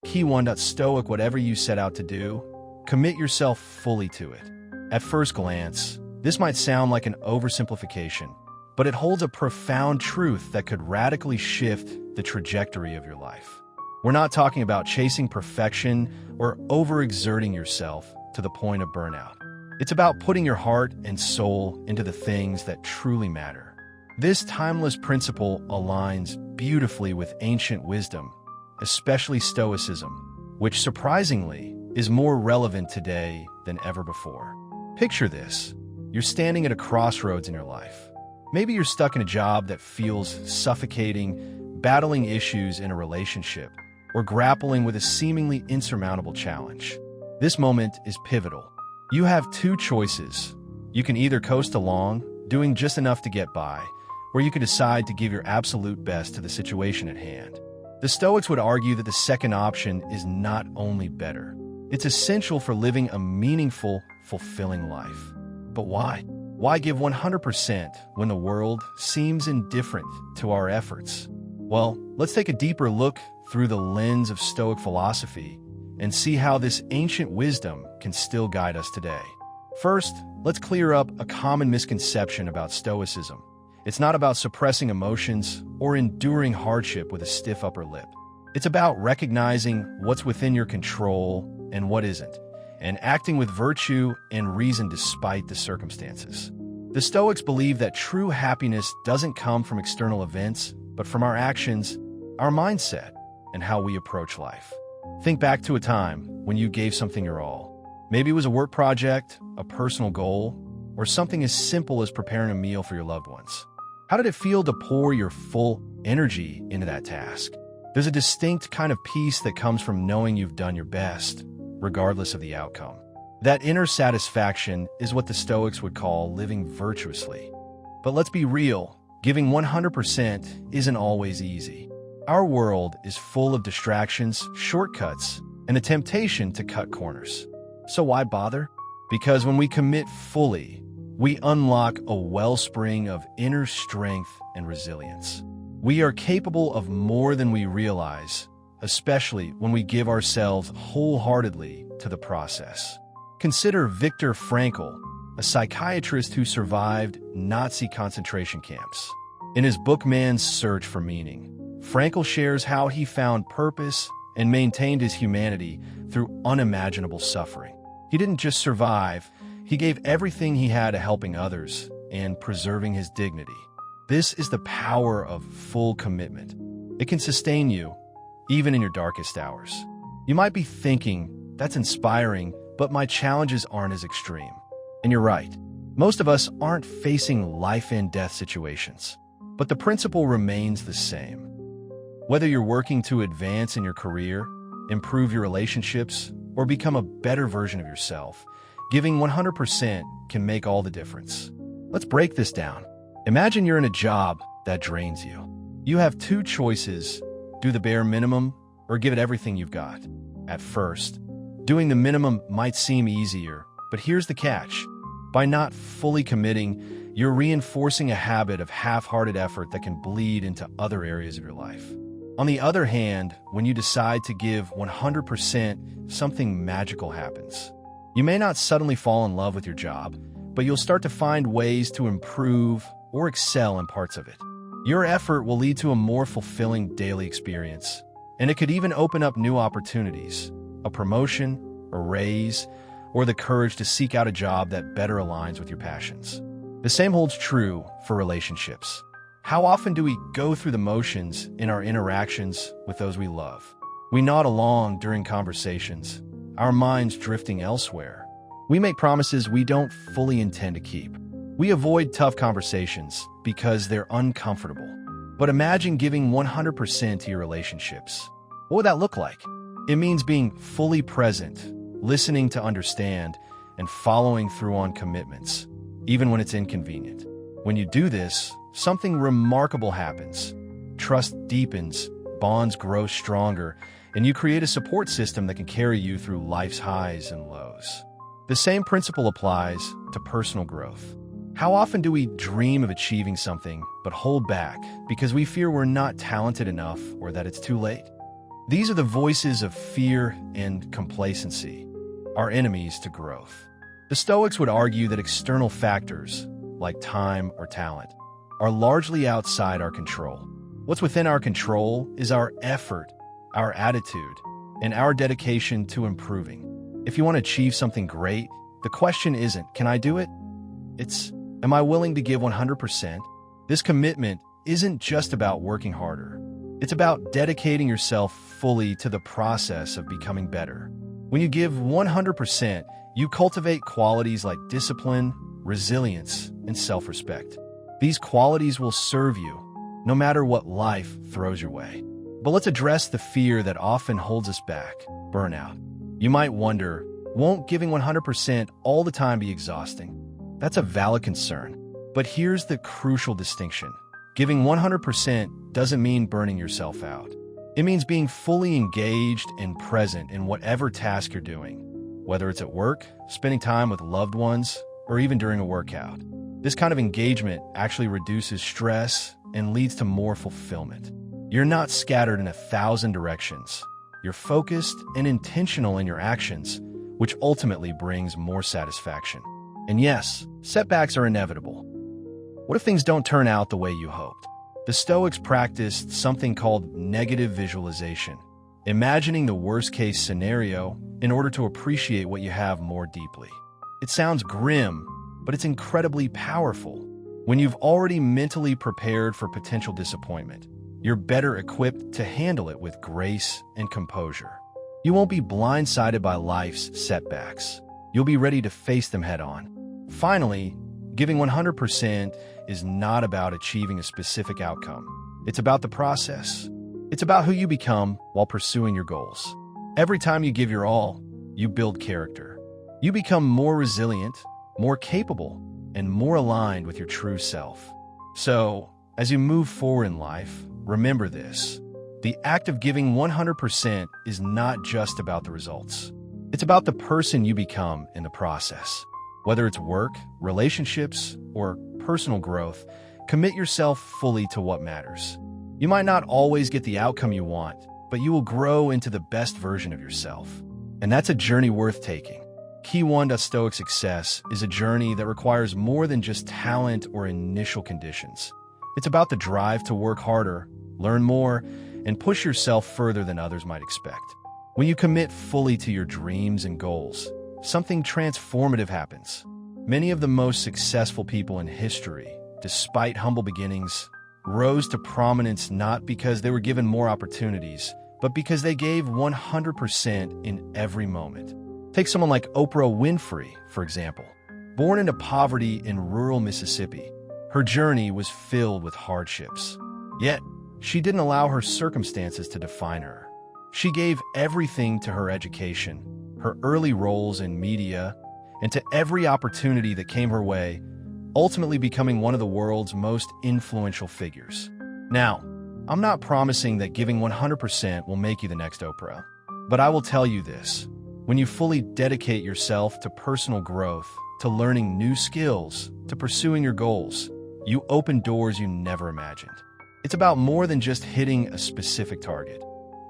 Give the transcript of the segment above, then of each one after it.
Key 1. Stoic, whatever you set out to do, commit yourself fully to it. At first glance, this might sound like an oversimplification, but it holds a profound truth that could radically shift the trajectory of your life. We're not talking about chasing perfection or overexerting yourself to the point of burnout. It's about putting your heart and soul into the things that truly matter. This timeless principle aligns beautifully with ancient wisdom, especially Stoicism, which surprisingly is more relevant today than ever before. Picture this. You're standing at a crossroads in your life. Maybe you're stuck in a job that feels suffocating, battling issues in a relationship, or grappling with a seemingly insurmountable challenge. This moment is pivotal. You have two choices. You can either coast along, doing just enough to get by, or you can decide to give your absolute best to the situation at hand. The Stoics would argue that the second option is not only better, it's essential for living a meaningful, fulfilling life. But why? Why give 100% when the world seems indifferent to our efforts? Well, let's take a deeper look through the lens of Stoic philosophy and see how this ancient wisdom can still guide us today. First, let's clear up a common misconception about Stoicism. It's not about suppressing emotions or enduring hardship with a stiff upper lip. It's about recognizing what's within your control and what isn't, and acting with virtue and reason despite the circumstances. The Stoics believe that true happiness doesn't come from external events, but from our actions, our mindset, and how we approach life. Think back to a time when you gave something your all. Maybe it was a work project, a personal goal, or something as simple as preparing a meal for your loved ones. How did it feel to pour your full energy into that task? There's a distinct kind of peace that comes from knowing you've done your best, regardless of the outcome. That inner satisfaction is what the Stoics would call living virtuously. But let's be real, giving 100% isn't always easy. Our world is full of distractions, shortcuts, and the temptation to cut corners. So why bother? Because when we commit fully, we unlock a wellspring of inner strength and resilience. We are capable of more than we realize, especially when we give ourselves wholeheartedly to the process. Consider Viktor Frankl, a psychiatrist who survived Nazi concentration camps. In his book Man's Search for Meaning, Frankl shares how he found purpose and maintained his humanity through unimaginable suffering. He didn't just survive, he gave everything he had to helping others and preserving his dignity. This is the power of full commitment. It can sustain you, even in your darkest hours. You might be thinking, that's inspiring, but my challenges aren't as extreme. And you're right. Most of us aren't facing life and death situations. But the principle remains the same. Whether you're working to advance in your career, improve your relationships, or become a better version of yourself, giving 100% can make all the difference. Let's break this down. Imagine you're in a job that drains you. You have two choices: do the bare minimum or give it everything you've got. At first, doing the minimum might seem easier, but here's the catch. By not fully committing, you're reinforcing a habit of half-hearted effort that can bleed into other areas of your life. On the other hand, when you decide to give 100%, something magical happens. You may not suddenly fall in love with your job, but you'll start to find ways to improve or excel in parts of it. Your effort will lead to a more fulfilling daily experience, and it could even open up new opportunities, a promotion, a raise, or the courage to seek out a job that better aligns with your passions. The same holds true for relationships. How often do we go through the motions in our interactions with those we love? We nod along during conversations, our minds drifting elsewhere. We make promises we don't fully intend to keep. We avoid tough conversations because they're uncomfortable. But imagine giving 100% to your relationships. What would that look like? It means being fully present, listening to understand, and following through on commitments, even when it's inconvenient. When you do this, something remarkable happens. Trust deepens, bonds grow stronger, and you create a support system that can carry you through life's highs and lows. The same principle applies to personal growth. How often do we dream of achieving something but hold back because we fear we're not talented enough or that it's too late? These are the voices of fear and complacency, our enemies to growth. The Stoics would argue that external factors, like time or talent, are largely outside our control. What's within our control is our effort, our attitude, and our dedication to improving. If you want to achieve something great, the question isn't, can I do it? It's, am I willing to give 100%? This commitment isn't just about working harder. It's about dedicating yourself fully to the process of becoming better. When you give 100%, you cultivate qualities like discipline, resilience, and self-respect. These qualities will serve you, no matter what life throws your way. But let's address the fear that often holds us back: burnout. You might wonder, won't giving 100% all the time be exhausting? That's a valid concern. But here's the crucial distinction. Giving 100% doesn't mean burning yourself out. It means being fully engaged and present in whatever task you're doing, whether it's at work, spending time with loved ones, or even during a workout. This kind of engagement actually reduces stress and leads to more fulfillment. You're not scattered in 1,000 directions. You're focused and intentional in your actions, which ultimately brings more satisfaction. And yes, setbacks are inevitable. What if things don't turn out the way you hoped? The Stoics practiced something called negative visualization, imagining the worst-case scenario in order to appreciate what you have more deeply. It sounds grim, but it's incredibly powerful. When you've already mentally prepared for potential disappointment, you're better equipped to handle it with grace and composure. You won't be blindsided by life's setbacks. You'll be ready to face them head-on. Finally, giving 100% is not about achieving a specific outcome. It's about the process. It's about who you become while pursuing your goals. Every time you give your all, you build character. You become more resilient, more capable, and more aligned with your true self. So, as you move forward in life, remember this. The act of giving 100% is not just about the results. It's about the person you become in the process. Whether it's work, relationships, or personal growth, commit yourself fully to what matters. You might not always get the outcome you want, but you will grow into the best version of yourself. And that's a journey worth taking. Key 1 to Stoic success is a journey that requires more than just talent or initial conditions. It's about the drive to work harder, learn more, and push yourself further than others might expect. When you commit fully to your dreams and goals, something transformative happens. Many of the most successful people in history, despite humble beginnings, rose to prominence not because they were given more opportunities, but because they gave 100% in every moment. Take someone like Oprah Winfrey, for example. Born into poverty in rural Mississippi, her journey was filled with hardships. Yet, she didn't allow her circumstances to define her. She gave everything to her education, her early roles in media, and to every opportunity that came her way, ultimately becoming one of the world's most influential figures. Now, I'm not promising that giving 100% will make you the next Oprah, but I will tell you this. When you fully dedicate yourself to personal growth, to learning new skills, to pursuing your goals, you open doors you never imagined. It's about more than just hitting a specific target.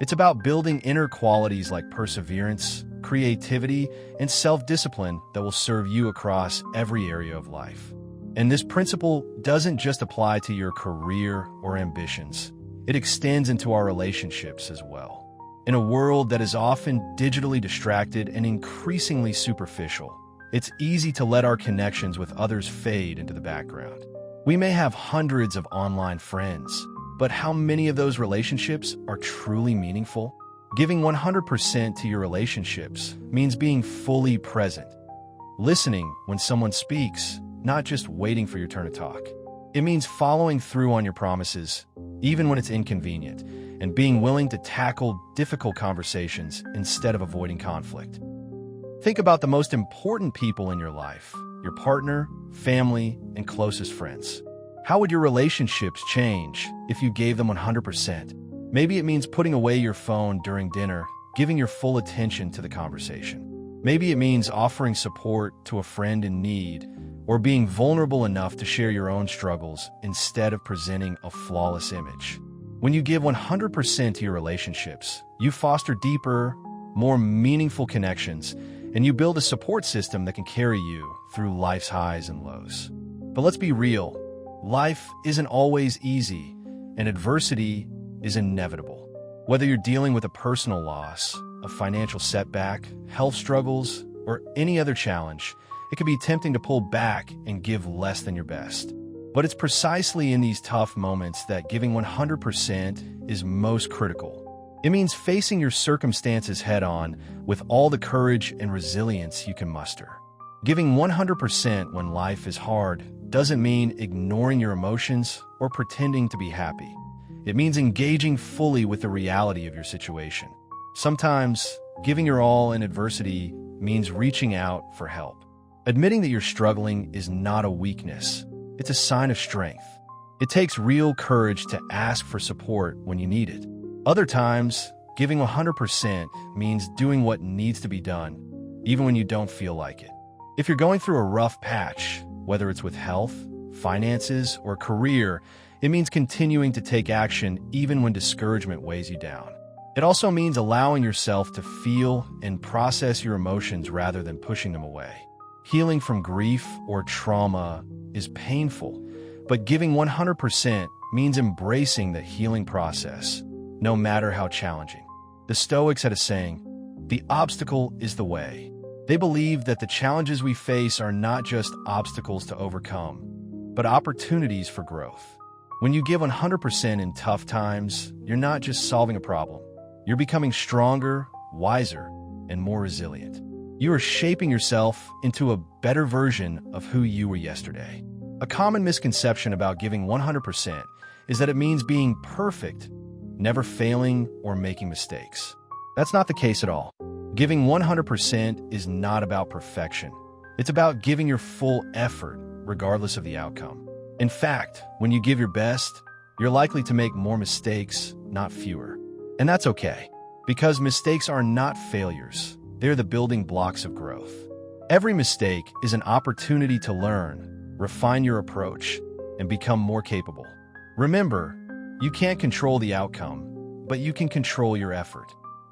It's about building inner qualities like perseverance, creativity, and self-discipline that will serve you across every area of life. And this principle doesn't just apply to your career or ambitions. It extends into our relationships as well. In a world that is often digitally distracted and increasingly superficial, it's easy to let our connections with others fade into the background. We may have hundreds of online friends, but how many of those relationships are truly meaningful? Giving 100% to your relationships means being fully present, listening when someone speaks, not just waiting for your turn to talk. It means following through on your promises, even when it's inconvenient, and being willing to tackle difficult conversations instead of avoiding conflict. Think about the most important people in your life, your partner, family, and closest friends. How would your relationships change if you gave them 100%? Maybe it means putting away your phone during dinner, giving your full attention to the conversation. Maybe it means offering support to a friend in need, or being vulnerable enough to share your own struggles instead of presenting a flawless image. When you give 100% to your relationships, you foster deeper, more meaningful connections, and you build a support system that can carry you through life's highs and lows. But let's be real, life isn't always easy, and adversity is inevitable. Whether you're dealing with a personal loss, a financial setback, health struggles, or any other challenge, it can be tempting to pull back and give less than your best. But it's precisely in these tough moments that giving 100% is most critical. It means facing your circumstances head-on with all the courage and resilience you can muster. Giving 100% when life is hard doesn't mean ignoring your emotions or pretending to be happy. It means engaging fully with the reality of your situation. Sometimes, giving your all in adversity means reaching out for help. Admitting that you're struggling is not a weakness. It's a sign of strength. It takes real courage to ask for support when you need it. Other times, giving 100% means doing what needs to be done, even when you don't feel like it. If you're going through a rough patch, whether it's with health, finances, or career, it means continuing to take action even when discouragement weighs you down. It also means allowing yourself to feel and process your emotions rather than pushing them away. Healing from grief or trauma is painful, but giving 100% means embracing the healing process, no matter how challenging. The Stoics had a saying, "The obstacle is the way." They believe that the challenges we face are not just obstacles to overcome, but opportunities for growth. When you give 100% in tough times, you're not just solving a problem. You're becoming stronger, wiser, and more resilient. You are shaping yourself into a better version of who you were yesterday. A common misconception about giving 100% is that it means being perfect, never failing or making mistakes. That's not the case at all. Giving 100% is not about perfection. It's about giving your full effort, regardless of the outcome. In fact, when you give your best, you're likely to make more mistakes, not fewer. And that's okay, because mistakes are not failures. They're the building blocks of growth. Every mistake is an opportunity to learn, refine your approach, and become more capable. Remember, you can't control the outcome, but you can control your effort.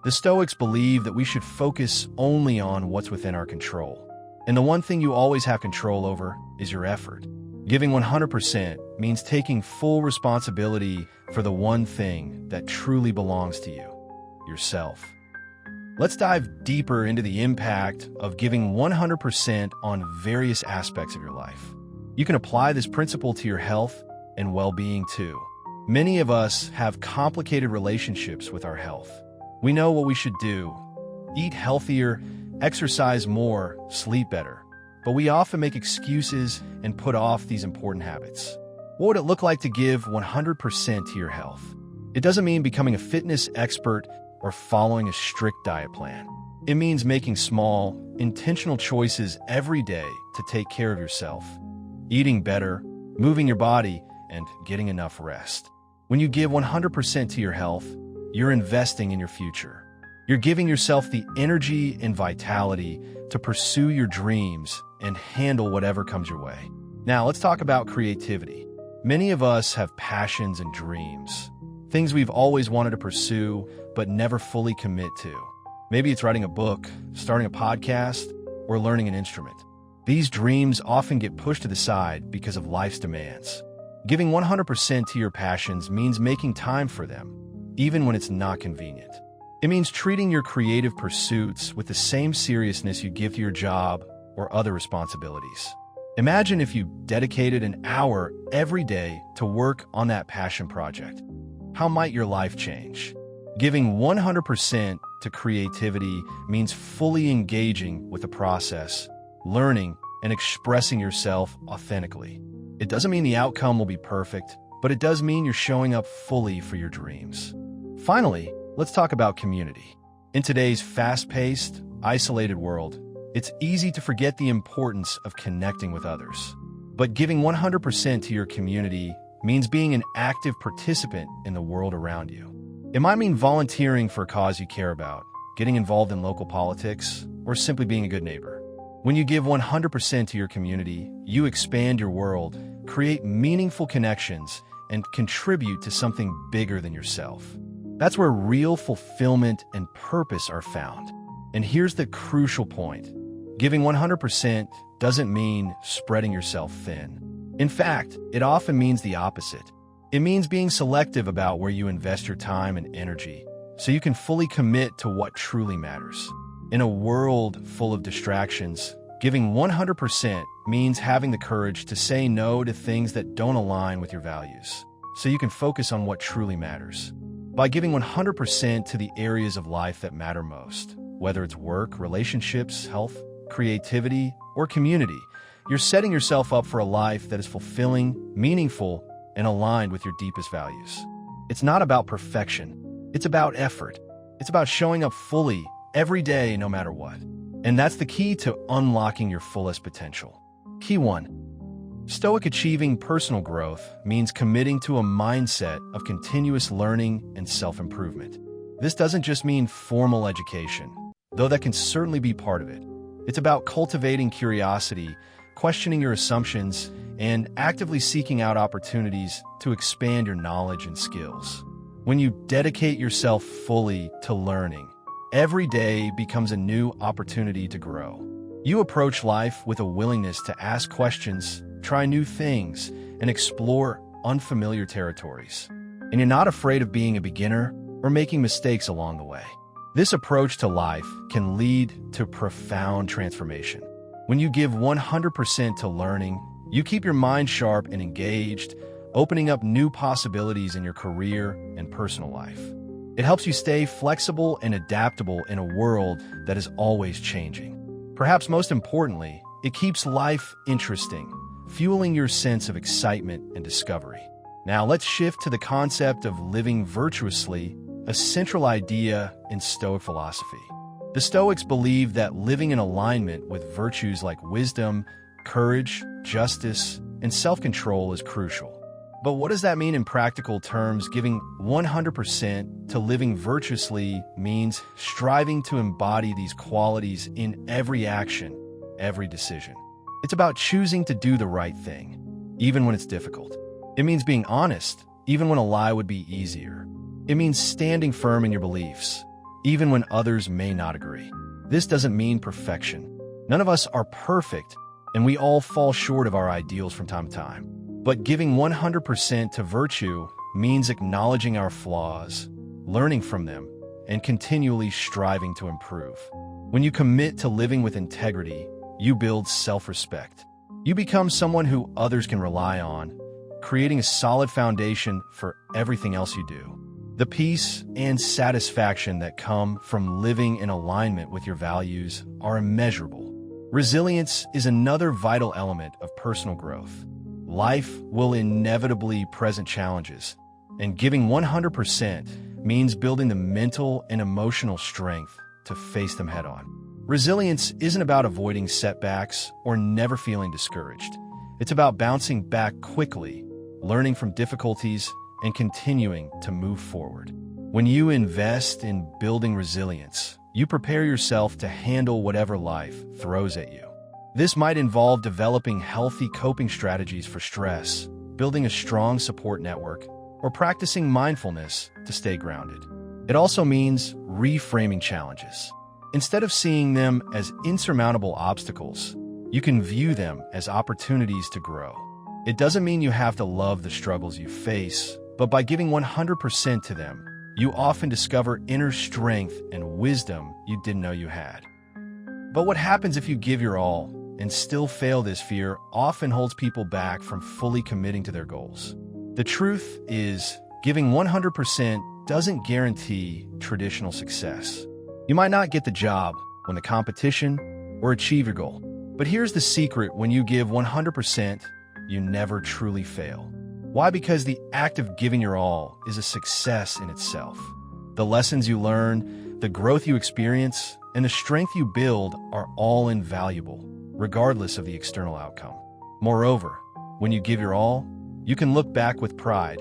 The Stoics believe that we should focus only on what's within our control. And the one thing you always have control over is your effort. Giving 100% means taking full responsibility for the one thing that truly belongs to you, yourself. Let's dive deeper into the impact of giving 100% on various aspects of your life. You can apply this principle to your health and well-being too. Many of us have complicated relationships with our health. We know what we should do: eat healthier, exercise more, sleep better. But we often make excuses and put off these important habits. What would it look like to give 100% to your health? It doesn't mean becoming a fitness expert or following a strict diet plan. It means making small, intentional choices every day to take care of yourself. Eating better, moving your body, and getting enough rest. When you give 100% to your health, you're investing in your future. You're giving yourself the energy and vitality to pursue your dreams and handle whatever comes your way. Now, let's talk about creativity. Many of us have passions and dreams, things we've always wanted to pursue but never fully commit to. Maybe it's writing a book, starting a podcast, or learning an instrument. These dreams often get pushed to the side because of life's demands. Giving 100% to your passions means making time for them, even when it's not convenient. It means treating your creative pursuits with the same seriousness you give to your job or other responsibilities. Imagine if you dedicated an hour every day to work on that passion project. How might your life change? Giving 100% to creativity means fully engaging with the process, learning, and expressing yourself authentically. It doesn't mean the outcome will be perfect, but it does mean you're showing up fully for your dreams. Finally, let's talk about community. In today's fast-paced, isolated world, it's easy to forget the importance of connecting with others. But giving 100% to your community means being an active participant in the world around you. It might mean volunteering for a cause you care about, getting involved in local politics, or simply being a good neighbor. When you give 100% to your community, you expand your world, create meaningful connections, and contribute to something bigger than yourself. That's where real fulfillment and purpose are found. And here's the crucial point. Giving 100% doesn't mean spreading yourself thin. In fact, it often means the opposite. It means being selective about where you invest your time and energy, so you can fully commit to what truly matters. In a world full of distractions, giving 100% means having the courage to say no to things that don't align with your values, so you can focus on what truly matters. By giving 100% to the areas of life that matter most, whether it's work, relationships, health, creativity, or community, you're setting yourself up for a life that is fulfilling, meaningful, and aligned with your deepest values. It's not about perfection. It's about effort. It's about showing up fully every day, no matter what. And that's the key to unlocking your fullest potential. Key 1. Stoic achieving personal growth means committing to a mindset of continuous learning and self-improvement. This doesn't just mean formal education, though that can certainly be part of it. It's about cultivating curiosity, questioning your assumptions, and actively seeking out opportunities to expand your knowledge and skills. When you dedicate yourself fully to learning, every day becomes a new opportunity to grow. You approach life with a willingness to ask questions, try new things, and explore unfamiliar territories. And you're not afraid of being a beginner or making mistakes along the way. This approach to life can lead to profound transformation. When you give 100% to learning, you keep your mind sharp and engaged, opening up new possibilities in your career and personal life. It helps you stay flexible and adaptable in a world that is always changing. Perhaps most importantly, it keeps life interesting, fueling your sense of excitement and discovery. Now let's shift to the concept of living virtuously, a central idea in Stoic philosophy. The Stoics believe that living in alignment with virtues like wisdom, courage, justice, and self-control is crucial. But what does that mean in practical terms? Giving 100% to living virtuously means striving to embody these qualities in every action, every decision. It's about choosing to do the right thing, even when it's difficult. It means being honest, even when a lie would be easier. It means standing firm in your beliefs, even when others may not agree. This doesn't mean perfection. None of us are perfect, and we all fall short of our ideals from time to time. But giving 100% to virtue means acknowledging our flaws, learning from them, and continually striving to improve. When you commit to living with integrity, you build self-respect. You become someone who others can rely on, creating a solid foundation for everything else you do. The peace and satisfaction that come from living in alignment with your values are immeasurable. Resilience is another vital element of personal growth. Life will inevitably present challenges, and giving 100% means building the mental and emotional strength to face them head-on. Resilience isn't about avoiding setbacks or never feeling discouraged. It's about bouncing back quickly, learning from difficulties, and continuing to move forward. When you invest in building resilience, you prepare yourself to handle whatever life throws at you. This might involve developing healthy coping strategies for stress, building a strong support network, or practicing mindfulness to stay grounded. It also means reframing challenges. Instead of seeing them as insurmountable obstacles, you can view them as opportunities to grow. It doesn't mean you have to love the struggles you face, but by giving 100% to them, you often discover inner strength and wisdom you didn't know you had. But what happens if you give your all and still fail? This fear often holds people back from fully committing to their goals. The truth is, giving 100% doesn't guarantee traditional success. You might not get the job, win the competition, or achieve your goal. But here's the secret: when you give 100%, you never truly fail. Why? Because the act of giving your all is a success in itself. The lessons you learn, the growth you experience, and the strength you build are all invaluable, regardless of the external outcome. Moreover, when you give your all, you can look back with pride,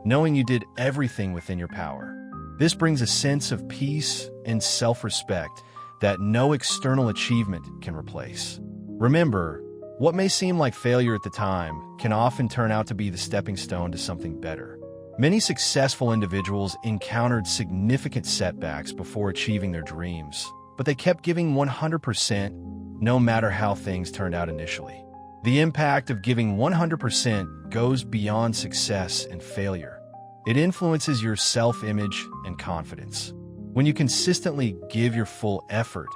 knowing you did everything within your power. This brings a sense of peace and self-respect that no external achievement can replace. Remember, What may seem like failure at the time can often turn out to be the stepping stone to something better. Many successful individuals encountered significant setbacks before achieving their dreams, but they kept giving 100% no matter how things turned out initially. The impact of giving 100% goes beyond success and failure. It influences your self-image and confidence. When you consistently give your full effort,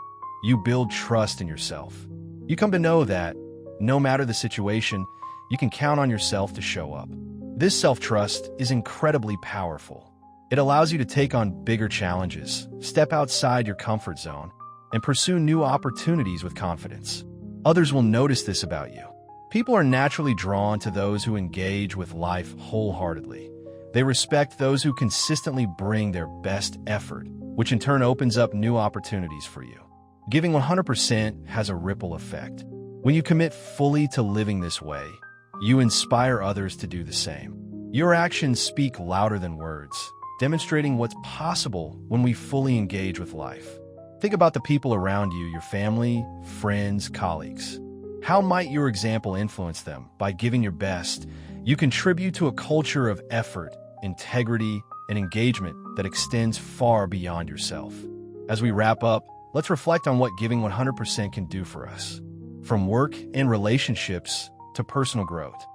you build trust in yourself. You come to know that, no matter the situation, you can count on yourself to show up. This self-trust is incredibly powerful. It allows you to take on bigger challenges, step outside your comfort zone, and pursue new opportunities with confidence. Others will notice this about you. People are naturally drawn to those who engage with life wholeheartedly. They respect those who consistently bring their best effort, which in turn opens up new opportunities for you. Giving 100% has a ripple effect. When you commit fully to living this way, you inspire others to do the same. Your actions speak louder than words, demonstrating what's possible when we fully engage with life. Think about the people around you, your family, friends, colleagues. How might your example influence them? By giving your best, you contribute to a culture of effort, integrity, and engagement that extends far beyond yourself. As we wrap up, let's reflect on what giving 100% can do for us. From work and relationships to personal growth,